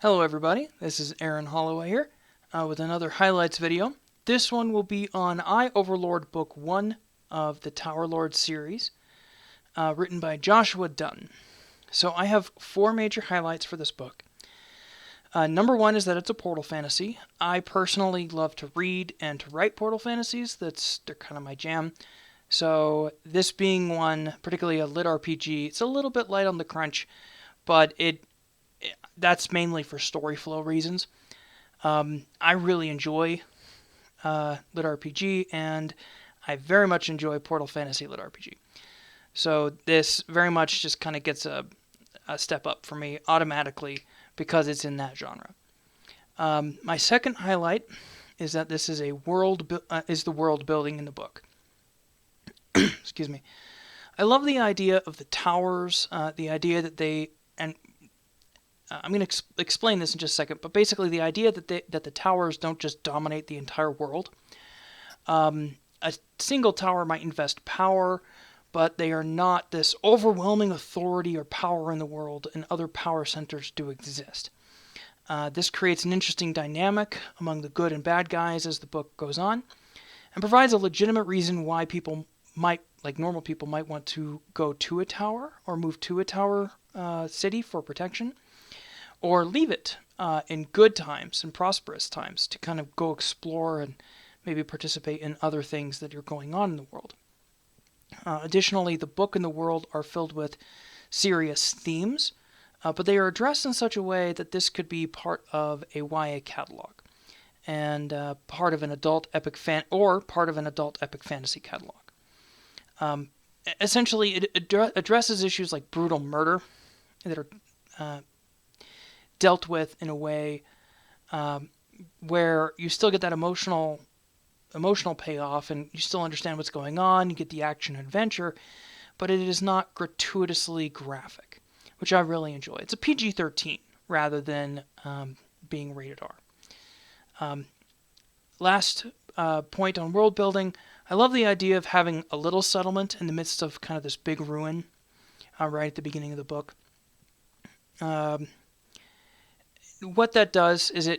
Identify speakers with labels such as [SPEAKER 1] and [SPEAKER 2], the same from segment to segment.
[SPEAKER 1] Hello everybody, this is Aaron Holloway here with another highlights video. This one will be on Overlord Book 1 of the Tower Lord series, written by Joshua Dutton. So I have four major highlights for this book. Number one is that it's a portal fantasy. I personally love to read and to write portal fantasies. They're kind of my jam. So this being one, particularly a LitRPG, it's a little bit light on the crunch, but that's mainly for story flow reasons. I really enjoy LitRPG, and I very much enjoy Portal Fantasy LitRPG. So this very much just kind of gets a step up for me automatically because it's in that genre. My second highlight is that this is the world building in the book. Excuse me. I love the idea of the towers, the idea that I'm going to explain this in just a second, but basically the idea that the towers don't just dominate the entire world. A single tower might invest power, but they are not this overwhelming authority or power in the world, and other power centers do exist. This creates an interesting dynamic among the good and bad guys as the book goes on, and provides a legitimate reason why normal people might want to go to a tower or move to a tower city for protection, or leave it in good times and prosperous times to kind of go explore and maybe participate in other things that are going on in the world. Additionally, the book and the world are filled with serious themes, but they are addressed in such a way that this could be part of a YA catalog and part of an adult epic fantasy catalog. Essentially, it addresses issues like brutal murder that are dealt with in a way where you still get that emotional payoff, and you still understand what's going on. You get the action adventure, but it is not gratuitously graphic, which I really enjoy. It's a PG-13 rather than being rated R. Last point on world building, I love the idea of having a little settlement in the midst of kind of this big ruin right at the beginning of the book. What that does is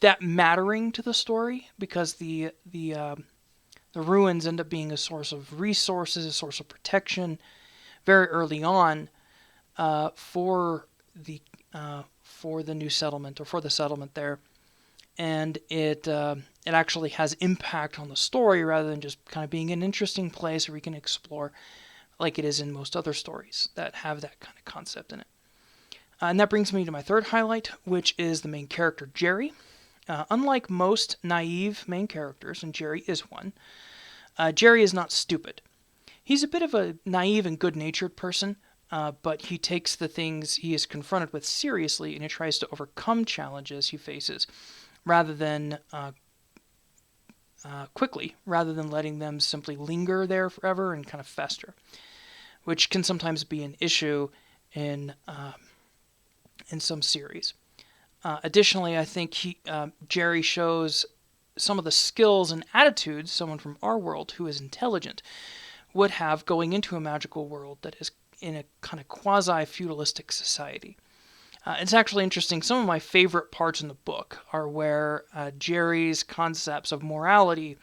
[SPEAKER 1] that mattering to the story, because the ruins end up being a source of resources, a source of protection very early on for the new settlement, or for the settlement there, and it actually has impact on the story rather than just kind of being an interesting place where we can explore like it is in most other stories that have that kind of concept in it. And that brings me to my third highlight, which is the main character, Jerry. Unlike most naive main characters, and Jerry is one, Jerry is not stupid. He's a bit of a naive and good-natured person, but he takes the things he is confronted with seriously, and he tries to overcome challenges he faces quickly, rather than letting them simply linger there forever and kind of fester, which can sometimes be an issue in some series. Additionally, I think Jerry shows some of the skills and attitudes someone from our world who is intelligent would have going into a magical world that is in a kind of quasi-feudalistic society. It's actually interesting. Some of my favorite parts in the book are where Jerry's concepts of morality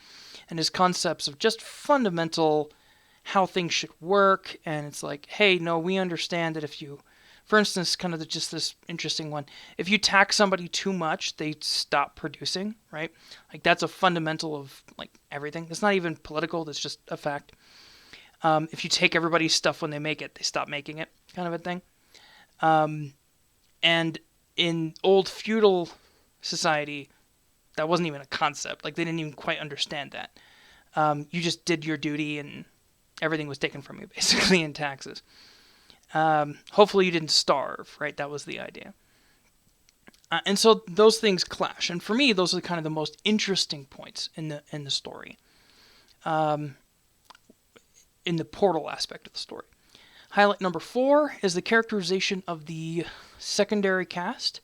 [SPEAKER 1] and his concepts of just fundamental how things should work, and it's like, hey, no, we understand that if you, for instance, kind of just this interesting one, if you tax somebody too much, they stop producing, right? Like, that's a fundamental of, like, everything. It's not even political, that's just a fact. If you take everybody's stuff when they make it, they stop making it, kind of a thing. And in old feudal society, that wasn't even a concept. Like, they didn't even quite understand that. You just did your duty, and everything was taken from you, basically, in taxes. Hopefully you didn't starve, right? That was the idea. And so those things clash. And for me, those are kind of the most interesting points in the story. In the portal aspect of the story. Highlight number 4 is the characterization of the secondary cast.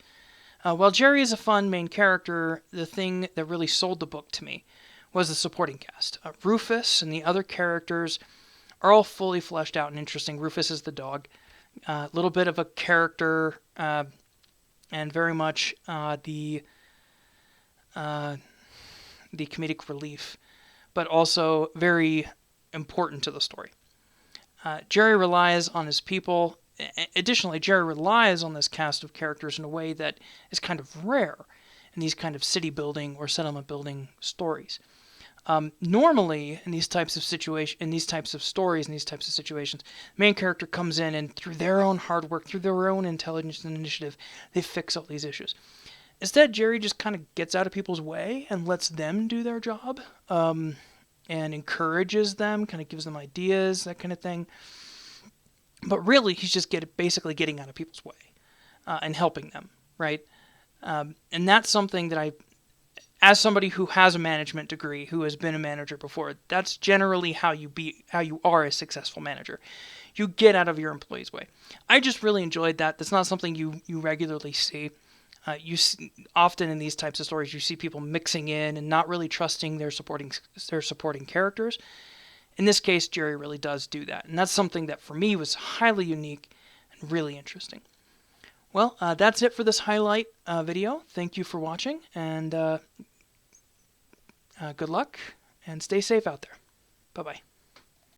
[SPEAKER 1] While Jerry is a fun main character, the thing that really sold the book to me was the supporting cast. Rufus and the other characters are all fully fleshed out and interesting. Rufus is the dog. A little bit of a character and very much the comedic relief, but also very important to the story. Jerry relies on his people. Additionally, Jerry relies on this cast of characters in a way that is kind of rare in these kind of city building or settlement building stories. Normally, in these types of situations, in these types of stories, in these types of situations, the main character comes in and through their own hard work, through their own intelligence and initiative, they fix all these issues. Instead, Jerry just kind of gets out of people's way and lets them do their job, and encourages them, kind of gives them ideas, that kind of thing. But really, he's just basically getting out of people's way and helping them, right? And that's something that as somebody who has a management degree, who has been a manager before, that's generally how you are a successful manager. You get out of your employees' way. I just really enjoyed that. That's not something you regularly see. Often in these types of stories, you see people mixing in and not really trusting their supporting characters. In this case, Jerry really does do that, and that's something that for me was highly unique and really interesting. Well, that's it for this highlight video. Thank you for watching, and good luck, and stay safe out there. Bye-bye.